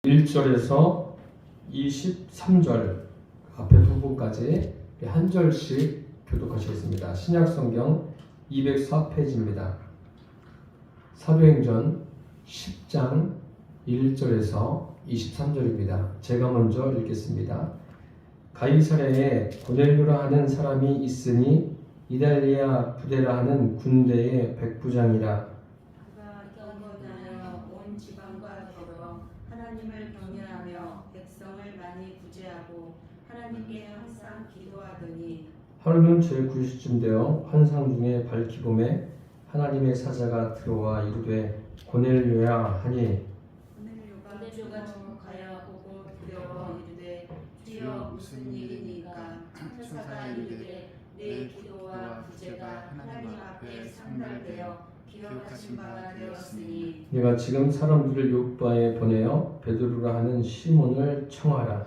1절에서 23절 앞에 부분까지 한 절씩 교독하시겠습니다. 신약성경 204페이지입니다. 사도행전 10장 1절에서 23절입니다. 제가 먼저 읽겠습니다. 가이사랴에 고넬료라 하는 사람이 있으니 이달리아 부데라 하는 군대의 백부장이라. 그가 경건하여 온 지방과 더불어 하나님을 경외하며 백성을 많이 구제하고 하나님께 항상 기도하더니 하루는 제9시쯤 되어 환상 중에 밝히봄에 하나님의 사자가 들어와 이르되 고넬료야 하니 고넬료가 주목하여 보고 두려워 이르되 주여 무슨 일이니까. 천사가 이르되 내 기도와 구제가 하나님 앞에 상달되어 기억하신 바가 되었으니 내가 지금 사람들을 요바에 보내어 베드로라 하는 시몬을 청하라.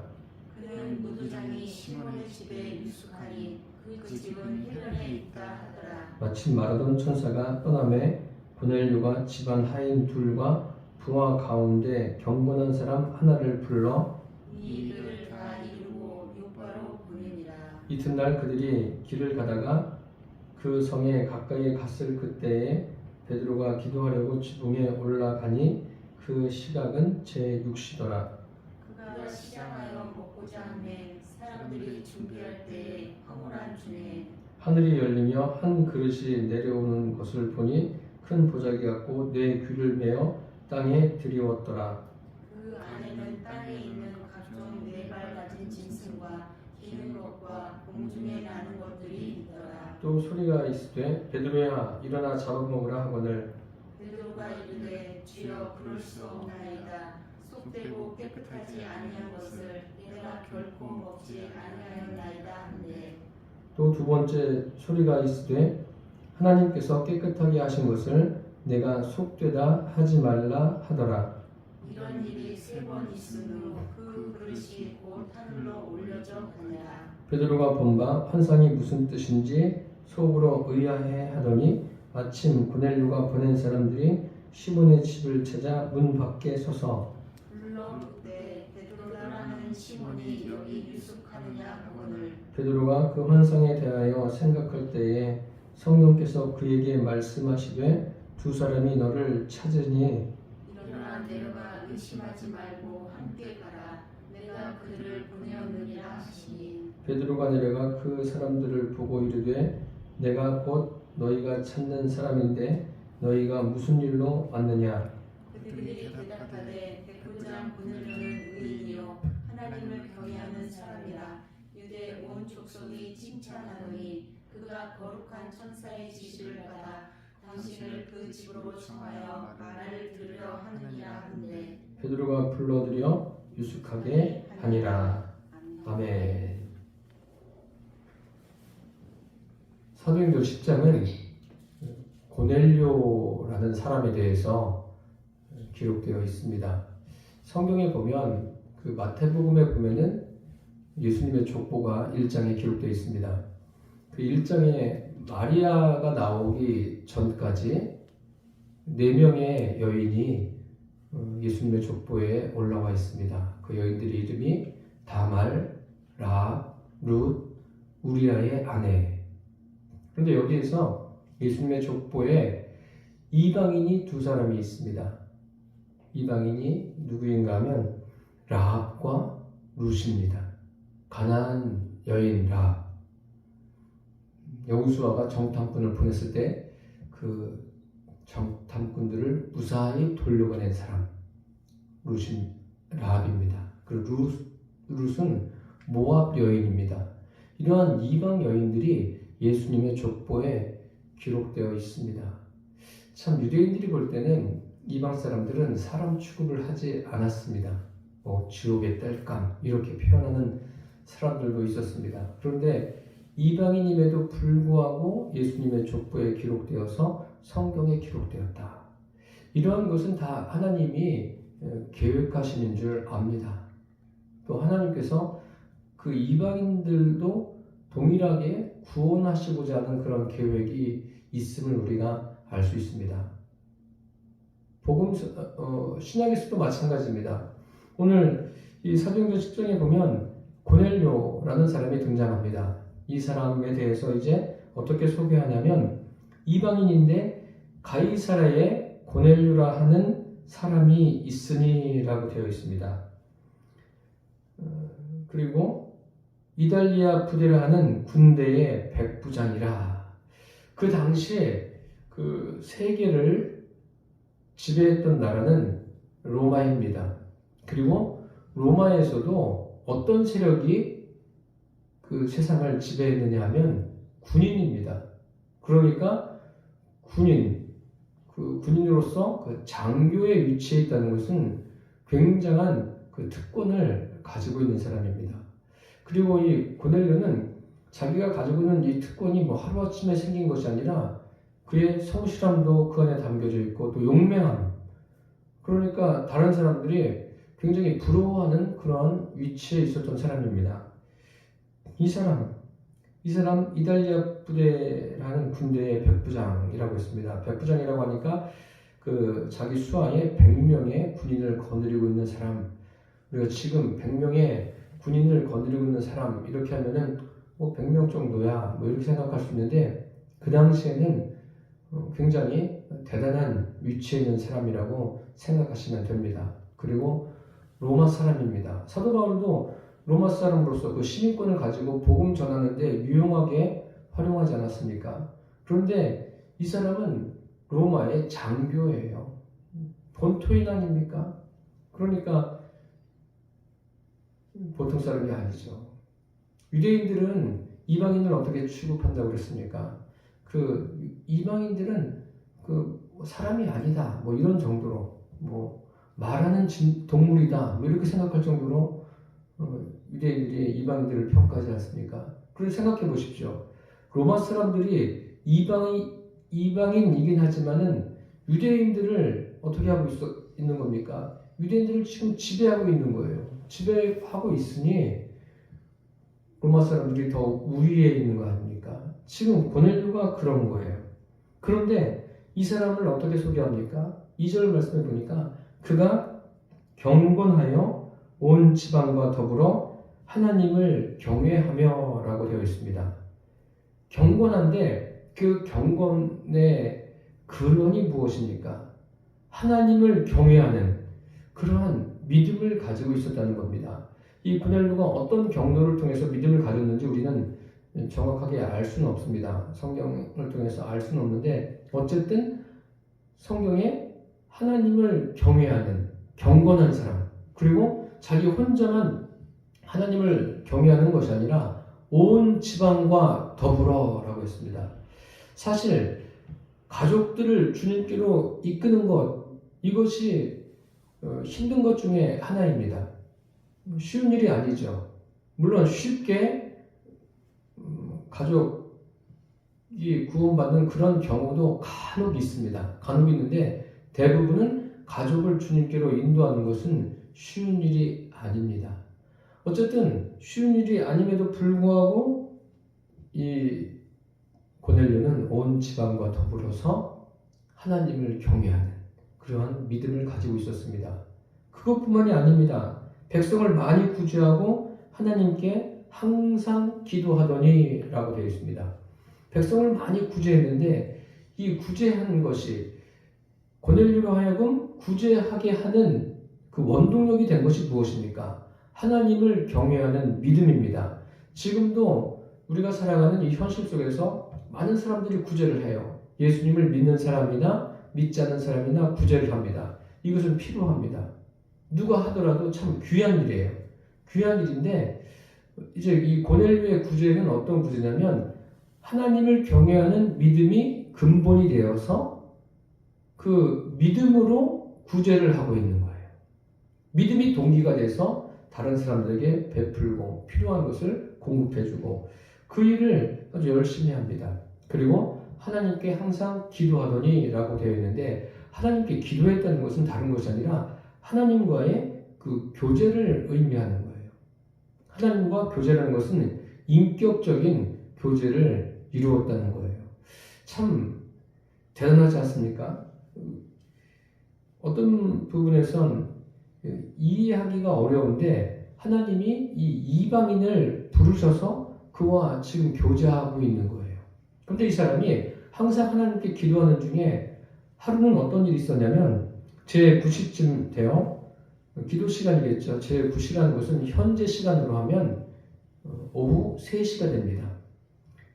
그는 무두장이 시몬의 집에 유숙하니 그 집은 해변에 있다 하더라. 마침 말하던 천사가 떠남에 고넬료가 집안 하인 둘과 부하 가운데 경건한 사람 하나를 불러 이 일을 다 이루고 요바로 보내니라. 이튿날 그들이 길을 가다가 그 성에 가까이 갔을 그때에 베드로가 기도하려고 지붕에 올라가니 그 시각은 제6시더라. 그가 시장하여 먹고자 하매 사람들이 준비할 때에 황홀한 중에 하늘이 열리며 한 그릇이 내려오는 것을 보니 큰 보자기 같고 네 귀를 메어 땅에 들이웠더라. 그 안에는 땅에 있는 각종 네 발 가진 짐승과 기는 것과 공중에 나는 것들이 있더라. 또 소리가 있으되 베드로야 일어나 잡아먹으라 하거늘 베드로가 이르되 주여 그럴 수 없나이다. 속되고 깨끗하지 아니한 것을 내가 결코 먹지 아니하였나이다 하는데 또 두 번째 소리가 있으되 하나님께서 깨끗하게 하신 것을 내가 속되다 하지 말라 하더라. 이런 일이 세 번 있은 후 그 그릇이 곧 하늘로 올려져 가니라. 베드로가 본 바 환상이 무슨 뜻인지 속으로 의아해 하더니 마침 고넬료가 보낸 사람들이 시몬의 집을 찾아 문 밖에 서서 불러 묻되 베드로라는 시몬이 여기 유숙하느냐 하거늘 베드로가 그 환상에 대하여 생각할 때에 성령께서 그에게 말씀하시되 두 사람이 너를 찾으니 일어나 내려가 의심하지 말고 함께 가라. 내가 그들을 보내었느니라 하시니 베드로가 내려가 그 사람들을 보고 이르되 내가 곧 너희가 찾는 사람인데 너희가 무슨 일로 왔느냐. 그들이 대답하되 백부장 고넬료는 의인이요 하나님을 경외하는 사람이라. 유대 온 족속이 칭찬하노니 그가 거룩한 천사의 지시를 받아 당신을 그 집으로 청하여 말을 들으려 하느니라 한데 베드로가 불러들여 유숙하게 하니라. 아멘. 사도행전 10장은 고넬료라는 사람에 대해서 기록되어 있습니다. 성경에 보면 그 마태복음에 보면은 예수님의 족보가 1장에 기록되어 있습니다. 그 1장에 마리아가 나오기 전까지 4명의 여인이 예수님의 족보에 올라와 있습니다. 그 여인들의 이름이 다말, 라합, 룻, 우리아의 아내. 그런데 여기에서 예수님의 족보에 이방인이 두 사람이 있습니다. 이방인이 누구인가 하면 라합과 룻입니다. 가나안 여인 라합. 여호수아가 정탐꾼을 보냈을 때 그 정탐꾼들을 무사히 돌려보낸 사람 룻인 라합입니다. 그리고 룻은 모압 여인입니다. 이러한 이방 여인들이 예수님의 족보에 기록되어 있습니다. 참 유대인들이 볼 때는 이방 사람들은 사람 취급을 하지 않았습니다. 지옥의 땔감 이렇게 표현하는 사람들도 있었습니다. 그런데 이방인임에도 불구하고 예수님의 족보에 기록되어서 성경에 기록되었다. 이러한 것은 다 하나님이 계획하시는 줄 압니다. 또 하나님께서 그 이방인들도 동일하게 구원하시고자 하는 그런 계획이 있음을 우리가 알 수 있습니다. 신약에서도 마찬가지입니다. 오늘 이 사도행전 10장에 보면 고넬료라는 사람이 등장합니다. 이 사람에 대해서 이제 어떻게 소개하냐면 이방인인데 가이사라에 고넬료라 하는 사람이 있으니라고 되어 있습니다. 그리고 이달리아 부대라 하는 군대의 백부장이라. 그 당시에 그 세계를 지배했던 나라는 로마입니다. 그리고 로마에서도 어떤 세력이 그 세상을 지배했느냐 하면 군인입니다. 그러니까 군인으로서 그 장교에 위치해 있다는 것은 굉장한 그 특권을 가지고 있는 사람입니다. 그리고 이 고넬료는 자기가 가지고 있는 이 특권이 뭐 하루아침에 생긴 것이 아니라 그의 성실함도 그 안에 담겨져 있고 또 용맹함. 그러니까 다른 사람들이 굉장히 부러워하는 그런 위치에 있었던 사람입니다. 이 사람 이달리아 부대라는 군대의 백부장이라고 했습니다. 백부장이라고 하니까 그 자기 수하에 100명의 군인을 거느리고 있는 사람. 우리가 지금 100명의 군인을 거느리고 있는 사람 이렇게 하면은 뭐 100명 정도야 뭐 이렇게 생각할 수 있는데 그 당시에는 굉장히 대단한 위치에 있는 사람이라고 생각하시면 됩니다. 그리고 로마 사람입니다. 사도 바울도 로마 사람으로서 그 시민권을 가지고 복음 전하는데 유용하게 활용하지 않았습니까? 그런데 이 사람은 로마의 장교예요. 본토인 아닙니까? 그러니까 보통 사람이 아니죠. 유대인들은 이방인을 어떻게 취급한다고 그랬습니까? 그 이방인들은 그 사람이 아니다 뭐 이런 정도로 뭐 말하는 동물이다 뭐 이렇게 생각할 정도로 유대인들이 이방인들을 평가하지 않습니까? 그래서 생각해 보십시오. 로마 사람들이 이방인이긴 하지만은 유대인들을 어떻게 하고 있는 겁니까? 유대인들을 지금 지배하고 있는 거예요. 지배하고 있으니 로마 사람들이 더 우위에 있는 거 아닙니까? 지금 고넬료가 그런 거예요. 그런데 이 사람을 어떻게 소개합니까? 2절 말씀을 보니까 그가 경건하여 온 지방과 더불어 하나님을 경외하며 라고 되어 있습니다. 경건한데 그 경건의 근원이 무엇입니까? 하나님을 경외하는 그러한 믿음을 가지고 있었다는 겁니다. 이 고넬료가 어떤 경로를 통해서 믿음을 가졌는지 우리는 정확하게 알 수는 없습니다. 성경을 통해서 알 수는 없는데 어쨌든 성경에 하나님을 경외하는 경건한 사람 그리고 자기 혼자만 하나님을 경외하는 것이 아니라 온 지방과 더불어 라고 했습니다. 사실 가족들을 주님께로 이끄는 것 이것이 힘든 것 중에 하나입니다. 쉬운 일이 아니죠. 물론 쉽게 가족이 구원받는 그런 경우도 간혹 있습니다. 간혹 있는데 대부분은 가족을 주님께로 인도하는 것은 쉬운 일이 아닙니다. 어쨌든 쉬운 일이 아님에도 불구하고 이 고넬료는 온 지방과 더불어서 하나님을 경외하는 그러한 믿음을 가지고 있었습니다. 그것뿐만이 아닙니다. 백성을 많이 구제하고 하나님께 항상 기도하더니 라고 되어 있습니다. 백성을 많이 구제했는데 이 구제하는 것이 고넬료로 하여금 구제하게 하는 그 원동력이 된 것이 무엇입니까? 하나님을 경외하는 믿음입니다. 지금도 우리가 살아가는 이 현실 속에서 많은 사람들이 구제를 해요. 예수님을 믿는 사람이나 믿지 않는 사람이나 구제를 합니다. 이것은 필요합니다. 누가 하더라도 참 귀한 일이에요. 귀한 일인데 이제 이 고넬료의 구제는 어떤 구제냐면 하나님을 경외하는 믿음이 근본이 되어서 그 믿음으로 구제를 하고 있는 거예요. 믿음이 동기가 돼서 다른 사람들에게 베풀고 필요한 것을 공급해주고 그 일을 아주 열심히 합니다. 그리고 하나님께 항상 기도하더니 라고 되어 있는데 하나님께 기도했다는 것은 다른 것이 아니라 하나님과의 그 교제를 의미하는 거예요. 하나님과 교제라는 것은 인격적인 교제를 이루었다는 거예요. 참 대단하지 않습니까? 어떤 부분에선 이해하기가 어려운데 하나님이 이 이방인을 부르셔서 그와 지금 교제하고 있는 거예요. 그런데 이 사람이 항상 하나님께 기도하는 중에 하루는 어떤 일이 있었냐면 제 9시쯤 돼요. 기도 시간이겠죠. 제 9시라는 것은 현재 시간으로 하면 오후 3시가 됩니다.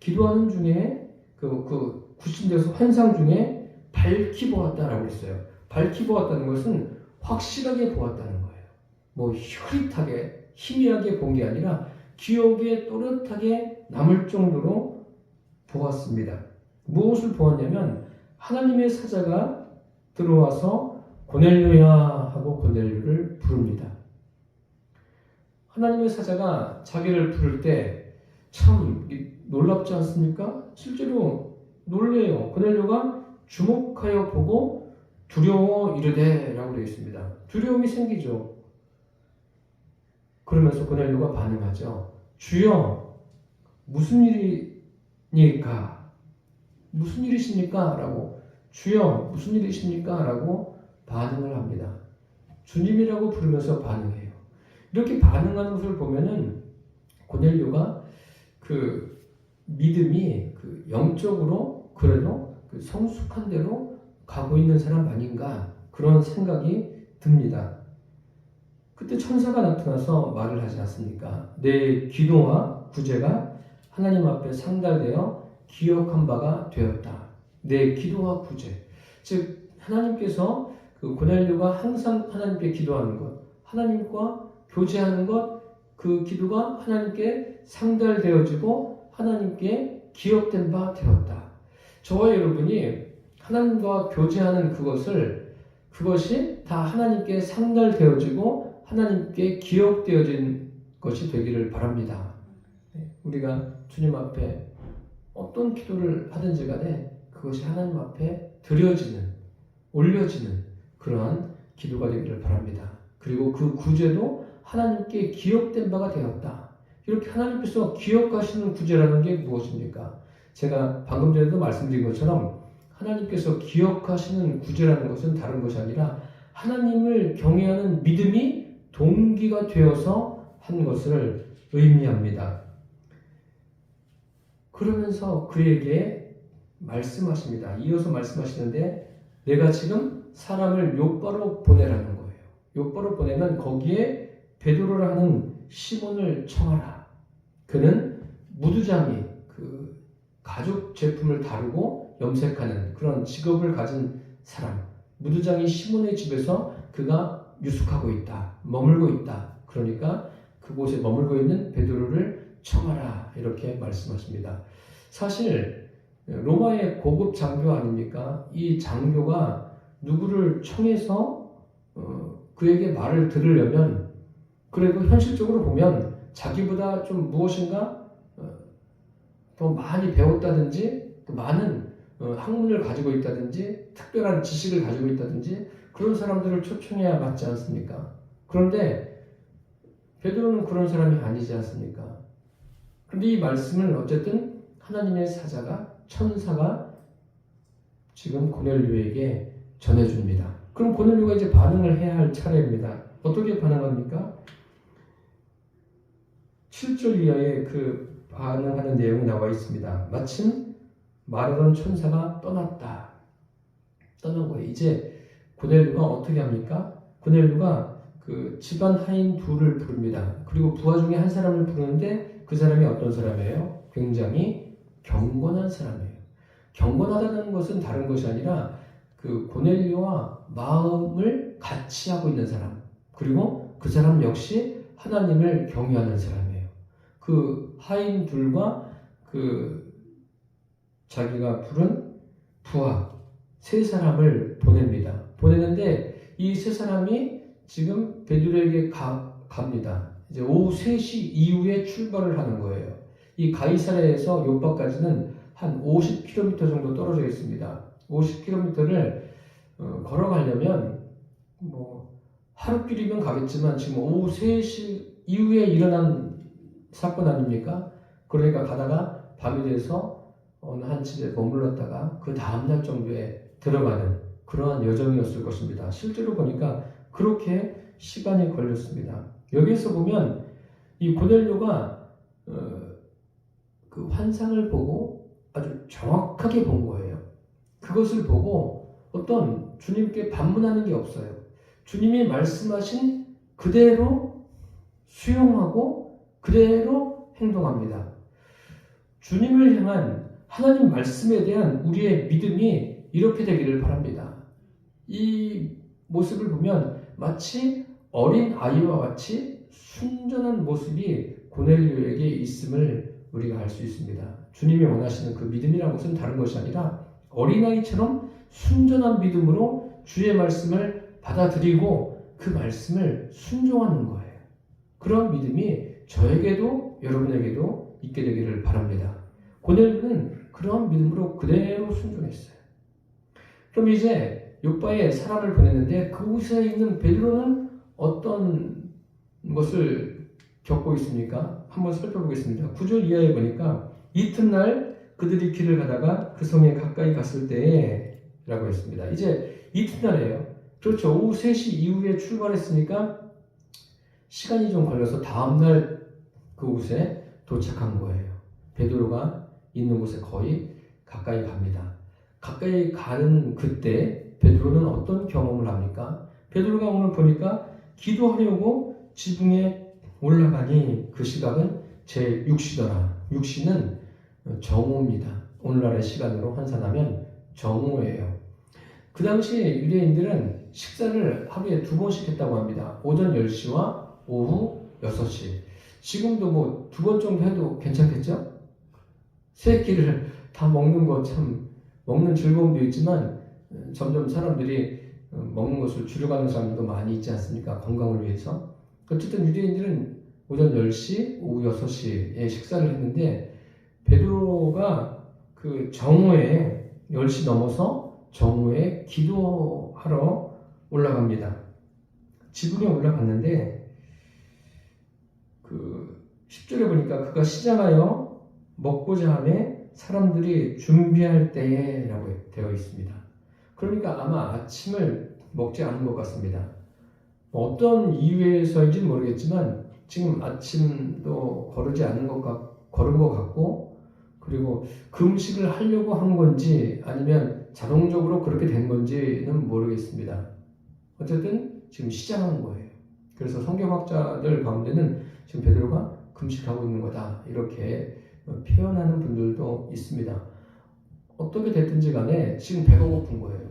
기도하는 중에 그 9시 되어서 환상 중에 밝히 보았다라고 했어요. 밝히 보았다는 것은 확실하게 보았다는 거예요. 뭐 흐릿하게 희미하게 본 게 아니라 기억에 또렷하게 남을 정도로 보았습니다. 무엇을 보았냐면 하나님의 사자가 들어와서 고넬료야 하고 고넬료를 부릅니다. 하나님의 사자가 자기를 부를 때 참 놀랍지 않습니까? 실제로 놀래요. 고넬료가 주목하여 보고 두려워 이르되 라고 되어 있습니다. 두려움이 생기죠. 그러면서 고넬료가 반응하죠. 주여, 무슨 일이니까? 무슨 일이십니까? 라고, 주여, 무슨 일이십니까? 라고 반응을 합니다. 주님이라고 부르면서 반응해요. 이렇게 반응하는 것을 보면은 고넬료가 그 믿음이 그 영적으로 그래도 그 성숙한 대로 가고 있는 사람 아닌가 그런 생각이 듭니다. 그때 천사가 나타나서 말을 하지 않습니까? 내 기도와 구제가 하나님 앞에 상달되어 기억한 바가 되었다. 내 기도와 구제. 즉 하나님께서 그 고넬료가 항상 하나님께 기도하는 것, 하나님과 교제하는 것, 그 기도가 하나님께 상달되어지고 하나님께 기억된 바 되었다. 저와 여러분이 하나님과 교제하는 그것이 다 하나님께 상달되어지고 하나님께 기억되어진 것이 되기를 바랍니다. 우리가 주님 앞에 어떤 기도를 하든지 간에 그것이 하나님 앞에 드려지는, 올려지는 그러한 기도가 되기를 바랍니다. 그리고 그 구제도 하나님께 기억된 바가 되었다. 이렇게 하나님께서 기억하시는 구제라는 게 무엇입니까? 제가 방금 전에도 말씀드린 것처럼 하나님께서 기억하시는 구제라는 것은 다른 것이 아니라 하나님을 경외하는 믿음이 동기가 되어서 한 것을 의미합니다. 그러면서 그에게 말씀하십니다. 이어서 말씀하시는데 내가 지금 사람을 욥바로 보내라는 거예요. 욥바로 보내면 거기에 베드로라 하는 시몬을 청하라. 그는 무두장이 그 가죽 제품을 다루고 염색하는 그런 직업을 가진 사람. 무두장이 시몬의 집에서 그가 유숙하고 있다. 머물고 있다. 그러니까 그곳에 머물고 있는 베드로를 청하라. 이렇게 말씀하십니다. 사실 로마의 고급 장교 아닙니까? 이 장교가 누구를 청해서 그에게 말을 들으려면 그래도 현실적으로 보면 자기보다 좀 무엇인가 더 많이 배웠다든지 또 많은 학문을 가지고 있다든지 특별한 지식을 가지고 있다든지 그런 사람들을 초청해야 맞지 않습니까? 그런데 베드로는 그런 사람이 아니지 않습니까? 그런데 이 말씀을 어쨌든 하나님의 사자가 천사가 지금 고넬료에게 전해줍니다. 그럼 고넬료가 이제 반응을 해야 할 차례입니다. 어떻게 반응합니까? 7절 이하에 그 반응하는 내용이 나와 있습니다. 마침 말하던 천사가 떠났다. 떠난 거예요. 이제 고넬료가 어떻게 합니까? 고넬료가 그 집안 하인 둘을 부릅니다. 그리고 부하 중에 한 사람을 부르는데 그 사람이 어떤 사람이에요? 굉장히 경건한 사람이에요. 경건하다는 것은 다른 것이 아니라 그 고넬료와 마음을 같이 하고 있는 사람, 그리고 그 사람 역시 하나님을 경외하는 사람이에요. 그 하인 둘과 그 자기가 부른 부하 세 사람을 보냅니다. 보내는데 이 세 사람이 지금 베드로에게 갑니다. 이제 오후 3시 이후에 출발을 하는 거예요. 이 가이사랴에서 요바까지는 한 50km 정도 떨어져 있습니다. 50km를 걸어가려면 뭐 하루길이면 가겠지만 지금 오후 3시 이후에 일어난 사건 아닙니까? 그러니까 가다가 밤이 돼서 어느 한 집에 머물렀다가 그 다음날 정도에 들어가는 그러한 여정이었을 것입니다. 실제로 보니까 그렇게 시간이 걸렸습니다. 여기에서 보면 이 고넬료가 그 환상을 보고 아주 정확하게 본 거예요. 그것을 보고 어떤 주님께 반문하는 게 없어요. 주님이 말씀하신 그대로 수용하고 그대로 행동합니다. 주님을 향한 하나님 말씀에 대한 우리의 믿음이 이렇게 되기를 바랍니다. 이 모습을 보면 마치 어린 아이와 같이 순전한 모습이 고넬료에게 있음을 우리가 알 수 있습니다. 주님이 원하시는 그 믿음이라는 것은 다른 것이 아니라 어린아이처럼 순전한 믿음으로 주의 말씀을 받아들이고 그 말씀을 순종하는 거예요. 그런 믿음이 저에게도 여러분에게도 있게 되기를 바랍니다. 고넬료는 그런 믿음으로 그대로 순종했어요. 그럼 이제 요바에 사람을 보냈는데 그곳에 있는 베드로는 어떤 것을 겪고 있습니까? 한번 살펴보겠습니다. 9절 이하에 보니까 이튿날 그들이 길을 가다가 그 성에 가까이 갔을 때에 라고 했습니다. 이제 이튿날이에요. 그렇죠. 오후 3시 이후에 출발했으니까 시간이 좀 걸려서 다음날 그곳에 도착한 거예요. 베드로가 있는 곳에 거의 가까이 갑니다. 가까이 가는 그때 베드로는 어떤 경험을 합니까? 베드로가 오늘 보니까 기도하려고 지붕에 올라가니 그 시각은 제6시더라. 6시는 정오입니다. 오늘날의 시간으로 환산하면 정오예요. 그 당시 유대인들은 식사를 하루에 2번씩 했다고 합니다. 오전 10시와 오후 6시. 지금도 뭐 2번 정도 해도 괜찮겠죠? 세 끼를 다 먹는 거 참 먹는 즐거움도 있지만 점점 사람들이 먹는 것을 줄여가는 사람들도 많이 있지 않습니까? 건강을 위해서. 어쨌든 유대인들은 오전 10시, 오후 6시에 식사를 했는데 베드로가 그 정오에 10시 넘어서 정오에 기도하러 올라갑니다. 지붕에 올라갔는데 그 10절에 보니까 그가 시장하여 먹고자 하매 사람들이 준비할 때에 라고 되어 있습니다. 그러니까 아마 아침을 먹지 않은 것 같습니다. 어떤 이유에서인지 모르겠지만 지금 아침도 거르는 것 같고 그리고 금식을 하려고 한 건지 아니면 자동적으로 그렇게 된 건지는 모르겠습니다. 어쨌든 지금 시작한 거예요. 그래서 성경학자들 가운데는 지금 베드로가 금식하고 있는 거다 이렇게 표현하는 분들도 있습니다. 어떻게 됐든지 간에 지금 배가 고픈 거예요.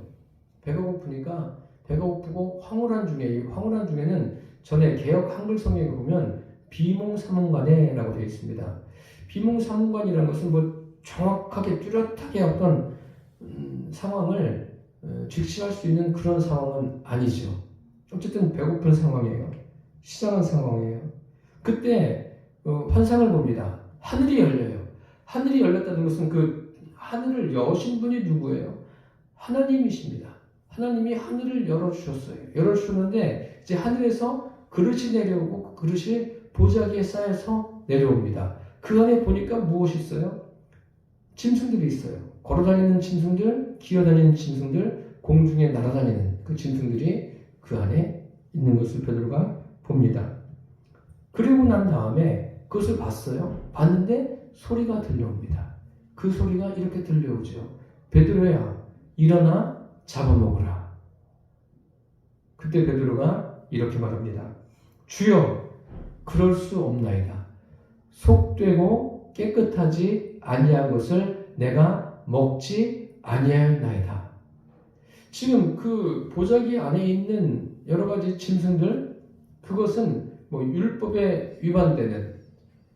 배가 고프니까 배가 고프고 황홀한 중에 이 황홀한 중에는 전에 개역 한글성에 보면 비몽사몽간에라고 되어 있습니다. 비몽사몽간이라는 것은 뭐 정확하게 뚜렷하게 어떤 상황을 직시할 수 있는 그런 상황은 아니죠. 어쨌든 배고픈 상황이에요. 시장한 상황이에요. 그때 환상을 봅니다. 하늘이 열려요. 하늘이 열렸다는 것은 그 하늘을 여신 분이 누구예요? 하나님이십니다. 하나님이 하늘을 열어주셨어요. 열어주셨는데 이제 하늘에서 그릇이 내려오고 그 그릇이 보자기에 쌓여서 내려옵니다. 그 안에 보니까 무엇이 있어요? 짐승들이 있어요. 걸어다니는 짐승들, 기어다니는 짐승들, 공중에 날아다니는 그 짐승들이 그 안에 있는 것을 베드로가 봅니다. 그리고 난 다음에 그것을 봤어요. 봤는데 소리가 들려옵니다. 그 소리가 이렇게 들려오죠. 베드로야, 일어나 잡아먹으라. 그때 베드로가 이렇게 말합니다. 주여, 그럴 수 없나이다. 속되고 깨끗하지 아니한 것을 내가 먹지 아니하였나이다. 지금 그 보자기 안에 있는 여러 가지 짐승들, 그것은 뭐 율법에 위반되는,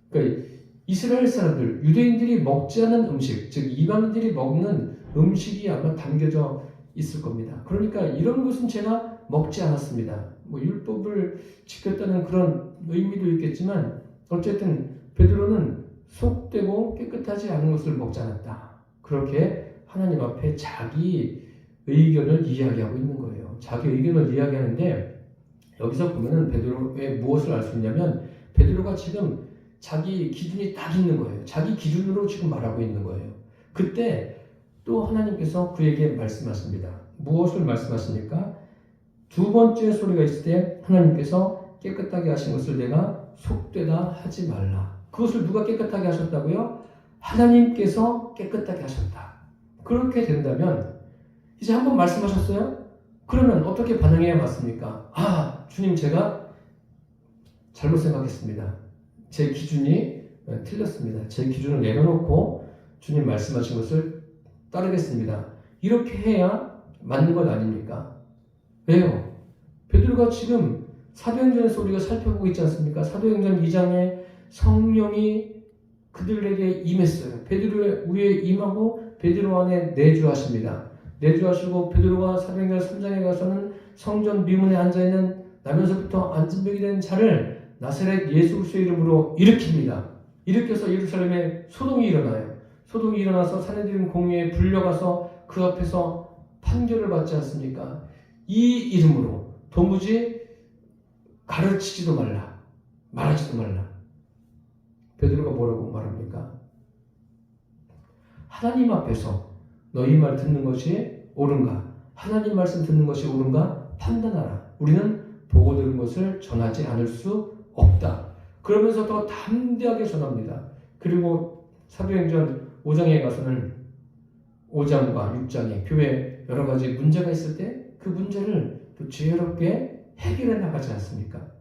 그러니까 이스라엘 사람들, 유대인들이 먹지 않은 음식, 즉 이방인들이 먹는 음식이 아마 담겨져 있을 겁니다. 그러니까 이런 것은 제가 먹지 않았습니다. 뭐 율법을 지켰다는 그런 의미도 있겠지만 어쨌든 베드로는 속되고 깨끗하지 않은 것을 먹지 않았다. 그렇게 하나님 앞에 자기 의견을 이야기하고 있는 거예요. 자기 의견을 이야기하는데 여기서 보면은 베드로의 무엇을 알 수 있냐면 베드로가 지금 자기 기준이 딱 있는 거예요. 자기 기준으로 지금 말하고 있는 거예요. 그때 또 하나님께서 그에게 말씀하십니다. 무엇을 말씀하십니까? 두 번째 소리가 있을 때 하나님께서 깨끗하게 하신 것을 내가 속되다 하지 말라. 그것을 누가 깨끗하게 하셨다고요? 하나님께서 깨끗하게 하셨다. 그렇게 된다면 이제 한번 말씀하셨어요? 그러면 어떻게 반응해야 맞습니까? 아, 주님 제가 잘못 생각했습니다. 제 기준이 틀렸습니다. 제 기준을 내려놓고 주님 말씀하신 것을 따르겠습니다. 이렇게 해야 맞는 것 아닙니까? 왜요? 베드로가 지금 사도행전에서 우리가 살펴보고 있지 않습니까? 사도행전 2장에 성령이 그들에게 임했어요. 베드로 위에 임하고 베드로 안에 내주하십니다. 내주하시고 베드로가 사도행전 3장에 가서는 성전 미문에 앉아있는 나면서부터 안진병이 된 자를 나사렛 예수 그리스도의 이름으로 일으킵니다. 일으켜서 예루살렘에 소동이 일어나요. 소동이 일어나서 산헤드린 공회에 불려가서 그 앞에서 판결을 받지 않습니까? 이 이름으로 도무지 가르치지도 말라, 말하지도 말라. 베드로가 뭐라고 말합니까? 하나님 앞에서 너희 말 듣는 것이 옳은가? 하나님 말씀 듣는 것이 옳은가? 판단하라. 우리는 보고 들은 것을 전하지 않을 수 없다. 그러면서 더 담대하게 전합니다. 그리고 사도행전 5장에 가서는 5장과 6장에 교회 여러 가지 문제가 있을 때 그 문제를 또 지혜롭게 해결해 나가지 않습니까?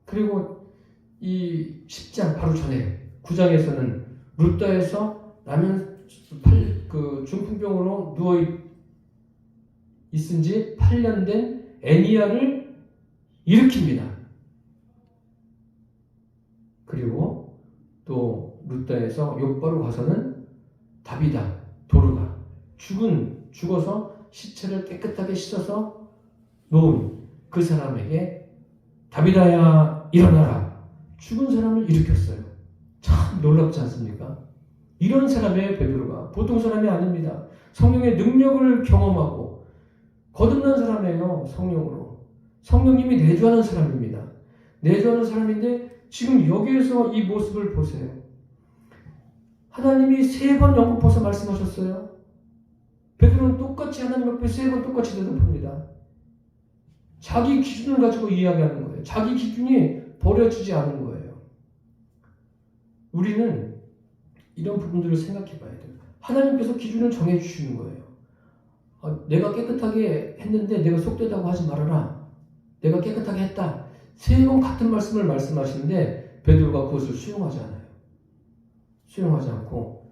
그리고 이 10장 바로 전에 9장에서는 루다에서 중풍병으로 누워 있은 지 8년 된 애니야를 일으킵니다. 그리고 또 루다에서 욥바로 가서는 다비다, 도르가 죽어서 시체를 깨끗하게 씻어서 놓은 그 사람에게 다비다야 일어나라. 죽은 사람을 일으켰어요. 참 놀랍지 않습니까? 이런 사람의 베드로가 보통 사람이 아닙니다. 성령의 능력을 경험하고 거듭난 사람이에요. 성령으로. 성령님이 내주하는 사람입니다. 내주하는 사람인데 지금 여기에서 이 모습을 보세요. 하나님이 3번 연거푸서 말씀하셨어요. 베드로는 똑같이 하나님 앞에 3번 똑같이 대답합니다. 자기 기준을 가지고 이야기하는 거예요. 자기 기준이 버려지지 않은 거예요. 우리는 이런 부분들을 생각해 봐야 돼요. 하나님께서 기준을 정해 주시는 거예요. 내가 깨끗하게 했는데 내가 속되다고 하지 말아라. 내가 깨끗하게 했다. 3번 같은 말씀을 말씀하시는데 베드로가 그것을 수용하지 않아요. 수용하지 않고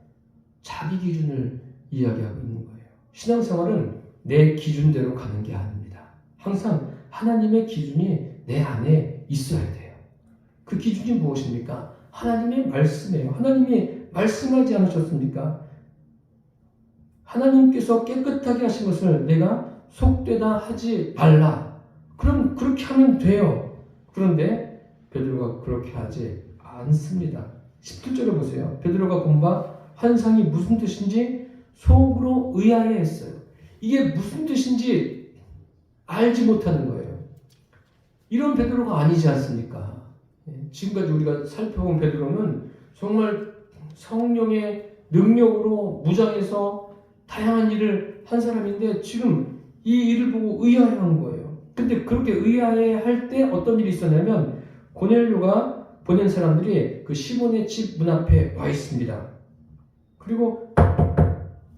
자기 기준을 이야기하고 있는 거예요. 신앙생활은 내 기준대로 가는 게 아닙니다. 항상 하나님의 기준이 내 안에 있어야 돼요. 그 기준이 무엇입니까? 하나님의 말씀이에요. 하나님이 말씀하지 않으셨습니까? 하나님께서 깨끗하게 하신 것을 내가 속되다 하지 말라. 그럼 그렇게 하면 돼요. 그런데 베드로가 그렇게 하지 않습니다. 17절에 보세요. 베드로가 본 바 환상이 무슨 뜻인지 속으로 의아해했어요. 이게 무슨 뜻인지 알지 못하는 거예요. 이런 베드로가 아니지 않습니까? 지금까지 우리가 살펴본 베드로는 정말 성령의 능력으로 무장해서 다양한 일을 한 사람인데 지금 이 일을 보고 의아해한 거예요. 근데 그렇게 의아해할 때 어떤 일이 있었냐면 고넬료가 보낸 사람들이 그 시몬의 집 문 앞에 와 있습니다. 그리고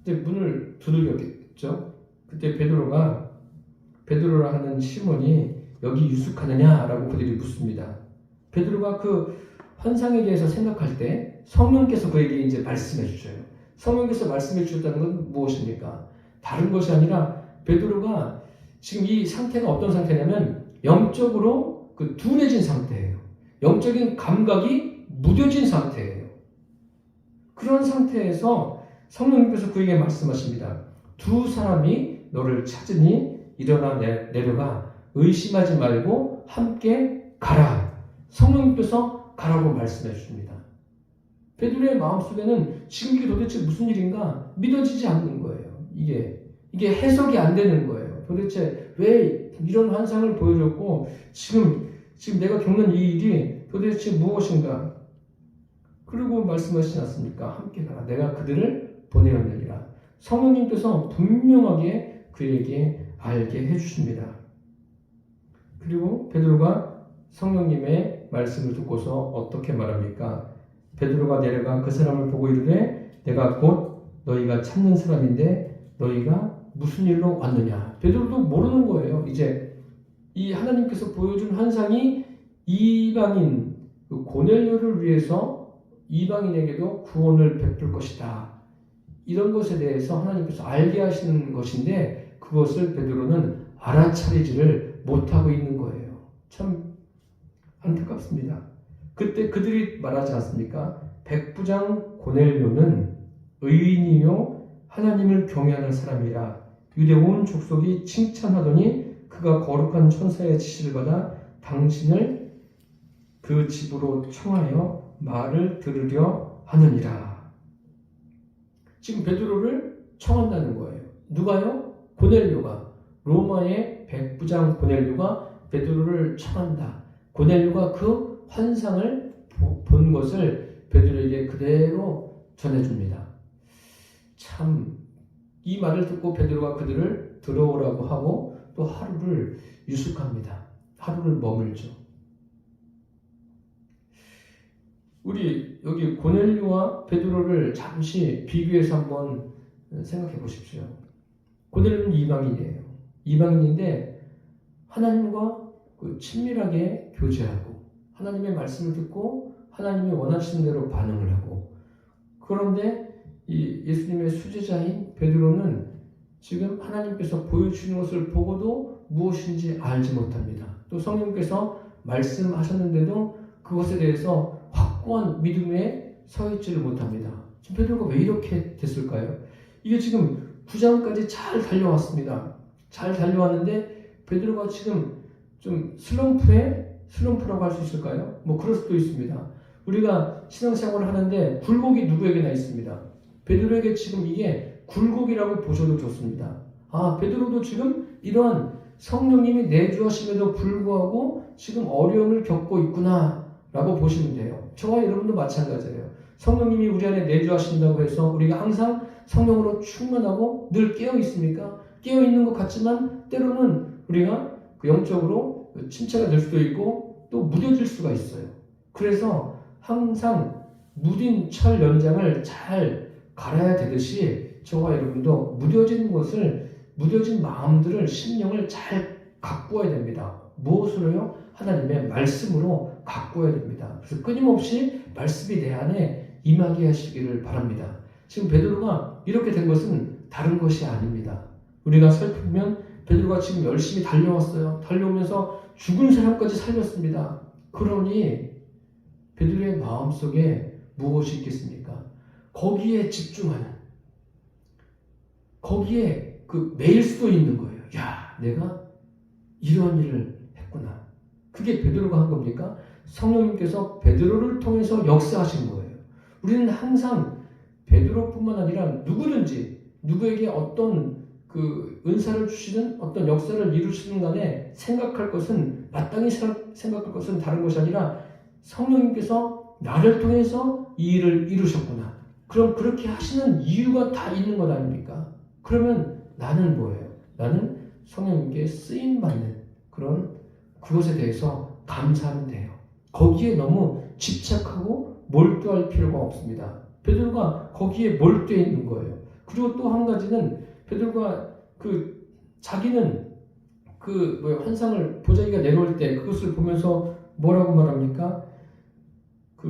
이제 문을 두들겼겠죠. 그때 베드로라 하는 시몬이 여기 유숙하느냐라고 그들이 묻습니다. 베드로가 그 환상에 대해서 생각할 때 성령께서 그에게 이제 말씀해 주셔요. 성령께서 말씀해 주셨다는 건 무엇입니까? 다른 것이 아니라 베드로가 지금 이 상태가 어떤 상태냐면 영적으로 그 둔해진 상태예요. 영적인 감각이 무뎌진 상태예요. 그런 상태에서 성령님께서 그에게 말씀하십니다. 2 사람이 너를 찾으니 일어나 내려가 의심하지 말고 함께 가라. 성령님께서 가라고 말씀해 주십니다. 베드로의 마음속에는 지금 이게 도대체 무슨 일인가 믿어지지 않는 거예요. 이게 해석이 안 되는 거예요. 도대체 왜 이런 환상을 보여줬고 지금 내가 겪는 이 일이 도대체 무엇인가? 그리고 말씀하시지 않습니까? 함께 가라. 내가 그들을 보내었느니라. 성령님께서 분명하게 그에게 알게 해주십니다. 그리고 베드로가 성령님의 말씀을 듣고서 어떻게 말합니까? 베드로가 내려가 그 사람을 보고 이르되 내가 곧 너희가 찾는 사람인데 너희가 무슨 일로 왔느냐. 베드로도 모르는 거예요. 이제 이 하나님께서 보여준 환상이 이방인 그 고넬료를 위해서 이방인에게도 구원을 베풀 것이다. 이런 것에 대해서 하나님께서 알게 하시는 것인데 그것을 베드로는 알아차리지를 못하고 있는 거예요. 참 안타깝습니다. 그때 그들이 말하지 않습니까? 백부장 고넬료는 의인이요 하나님을 경외하는 사람이라 유대 온 족속이 칭찬하더니 그가 거룩한 천사의 지시를 받아 당신을 그 집으로 청하여 말을 들으려 하느니라. 지금 베드로를 청한다는 거예요. 누가요? 고넬료가. 로마의 백부장 고넬료가 베드로를 청한다. 고넬료가 그 환상을 본 것을 베드로에게 그대로 전해줍니다. 참 이 말을 듣고 베드로가 그들을 들어오라고 하고 또 하루를 유숙합니다. 하루를 머물죠. 우리 여기 고넬료와 베드로를 잠시 비교해서 한번 생각해 보십시오. 고넬료는 이방인이에요. 이방인인데 하나님과 친밀하게 교제하고 하나님의 말씀을 듣고 하나님이 원하시는 대로 반응을 하고, 그런데 이 예수님의 수제자인 베드로는 지금 하나님께서 보여주시는 것을 보고도 무엇인지 알지 못합니다. 또 성령께서 말씀하셨는데도 그것에 대해서 확고한 믿음에 서 있지를 못합니다. 지금 베드로가 왜 이렇게 됐을까요? 이게 지금 9장까지 잘 달려왔습니다. 잘 달려왔는데 베드로가 지금 좀 슬럼프라고 할 수 있을까요? 뭐 그럴 수도 있습니다. 우리가 신앙생활을 하는데 굴곡이 누구에게나 있습니다. 베드로에게 지금 이게 굴곡이라고 보셔도 좋습니다. 아, 베드로도 지금 이러한 성령님이 내주하심에도 불구하고 지금 어려움을 겪고 있구나 라고 보시면 돼요. 저와 여러분도 마찬가지예요. 성령님이 우리 안에 내주하신다고 해서 우리가 항상 성령으로 충만하고 늘 깨어 있습니까? 깨어 있는 것 같지만 때로는 우리가 영적으로 침체가 될 수도 있고 또 무뎌질 수가 있어요. 그래서 항상 무딘 철 연장을 잘 갈아야 되듯이 저와 여러분도 무뎌진 마음들을, 심령을 잘 가꾸어야 됩니다. 무엇으로요? 하나님의 말씀으로 가꾸어야 됩니다. 그래서 끊임없이 말씀이 내 안에 임하게 하시기를 바랍니다. 지금 베드로가 이렇게 된 것은 다른 것이 아닙니다. 우리가 살펴보면 베드로가 지금 열심히 달려왔어요. 달려오면서 죽은 사람까지 살렸습니다. 그러니 베드로의 마음속에 무엇이 있겠습니까? 거기에 집중하는, 거기에 매일 수도 있는 거예요. 야, 내가 이런 일을 했구나. 그게 베드로가 한 겁니까? 성령님께서 베드로를 통해서 역사하신 거예요. 우리는 항상 베드로뿐만 아니라 누구든지 누구에게 어떤 은사를 주시는 어떤 역사를 이루시는 간에 마땅히 생각할 것은 다른 것이 아니라 성령님께서 나를 통해서 이 일을 이루셨구나. 그럼 그렇게 하시는 이유가 다 있는 것 아닙니까? 그러면 나는 뭐예요? 나는 성령님께 쓰임받는 그것에 대해서 감사하면 돼요. 거기에 너무 집착하고 몰두할 필요가 없습니다. 베드로가 거기에 몰두해 있는 거예요. 그리고 또 한 가지는 베드로가 자기는 환상을 보자기가 내려올 때 그것을 보면서 뭐라고 말합니까?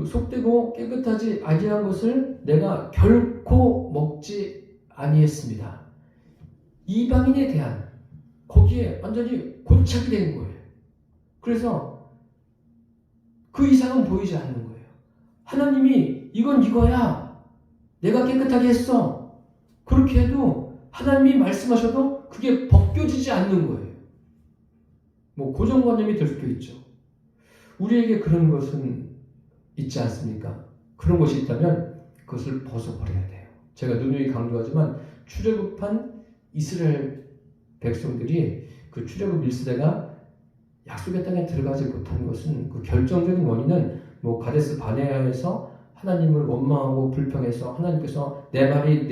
속되고 깨끗하지 아니한 것을 내가 결코 먹지 아니했습니다. 이방인에 대한 거기에 완전히 고착이 되는 거예요. 그래서 그 이상은 보이지 않는 거예요. 하나님이 이건 이거야. 내가 깨끗하게 했어. 그렇게 해도 하나님이 말씀하셔도 그게 벗겨지지 않는 거예요. 고정관념이 될 수도 있죠. 우리에게 그런 것은 있지 않습니까? 그런 것이 있다면 그것을 벗어버려야 돼요. 제가 누누이 강조하지만 출애굽한 이스라엘 백성들이 출애굽 1세대가 약속의 땅에 들어가지 못한 것은 결정적인 원인은 가데스 바네아에서 하나님을 원망하고 불평해서 하나님께서 내 말이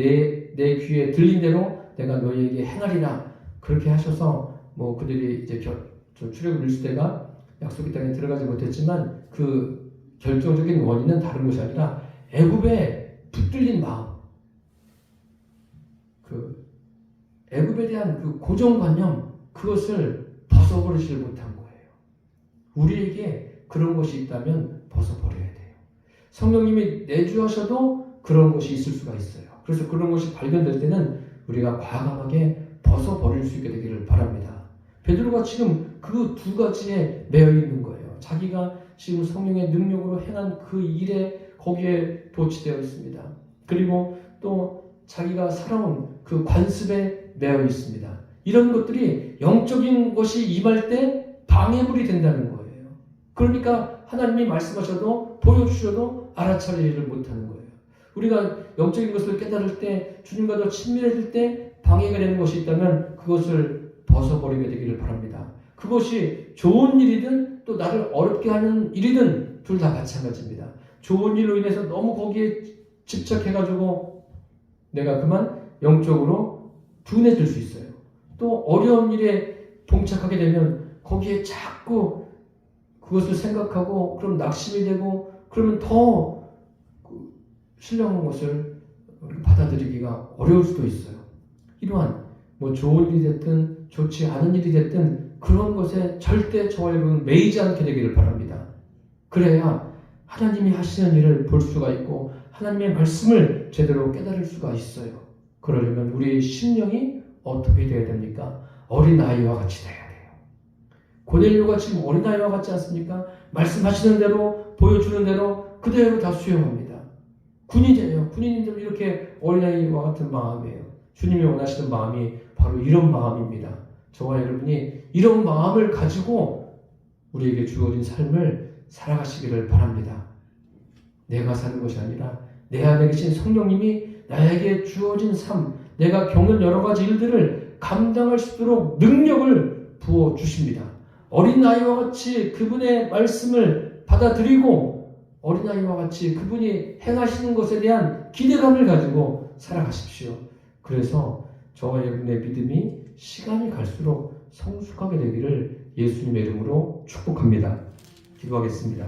내 귀에 들린 대로 내가 너희에게 행하리라 그렇게 하셔서 그들이 이제 저 출애굽 1세대가 약속의 땅에 들어가지 못했지만 그 결정적인 원인은 다른 것이 아니라 애굽에 붙들린 마음, 그 애굽에 대한 그 고정관념, 그것을 벗어버리지 못한 거예요. 우리에게 그런 것이 있다면 벗어버려야 돼요. 성령님이 내주하셔도 그런 것이 있을 수가 있어요. 그래서 그런 것이 발견될 때는 우리가 과감하게 벗어버릴 수 있게 되기를 바랍니다. 베드로가 지금 그 두 가지에 매여 있는 거예요. 자기가 지금 성령의 능력으로 행한 그 일에 거기에 도취되어 있습니다. 그리고 또 자기가 살아온 그 관습에 매여 있습니다. 이런 것들이 영적인 것이 임할 때 방해물이 된다는 거예요. 그러니까 하나님이 말씀하셔도 보여주셔도 알아차리지를 못하는 거예요. 우리가 영적인 것을 깨달을 때, 주님과 더 친밀해질 때 방해가 되는 것이 있다면 그것을 벗어버리게 되기를 바랍니다. 그것이 좋은 일이든 또 나를 어렵게 하는 일이든 둘 다 마찬가지입니다. 좋은 일로 인해서 너무 거기에 집착해가지고 내가 그만 영적으로 둔해질 수 있어요. 또 어려운 일에 봉착하게 되면 거기에 자꾸 그것을 생각하고 그럼 낙심이 되고 그러면 더 신령한 것을 받아들이기가 어려울 수도 있어요. 이러한 뭐 좋은 일이 됐든 좋지 않은 일이 됐든 그런 것에 절대 저와 여러분 매이지 않게 되기를 바랍니다. 그래야 하나님이 하시는 일을 볼 수가 있고 하나님의 말씀을 제대로 깨달을 수가 있어요. 그러려면 우리의 심령이 어떻게 되어야 됩니까? 어린아이와 같이 돼야 돼요. 고넬료가 지금 어린아이와 같지 않습니까? 말씀하시는 대로 보여주는 대로 그대로 다 수용합니다. 군인이에요. 군인인들 이렇게 어린아이와 같은 마음이에요. 주님이 원하시는 마음이 바로 이런 마음입니다. 저와 여러분이 이런 마음을 가지고 우리에게 주어진 삶을 살아가시기를 바랍니다. 내가 사는 것이 아니라 내 안에 계신 성령님이 나에게 주어진 삶, 내가 겪는 여러 가지 일들을 감당할 수 있도록 능력을 부어주십니다. 어린아이와 같이 그분의 말씀을 받아들이고 어린아이와 같이 그분이 행하시는 것에 대한 기대감을 가지고 살아가십시오. 그래서 저와 여러분의 믿음이 시간이 갈수록 성숙하게 되기를 예수님의 이름으로 축복합니다. 기도하겠습니다.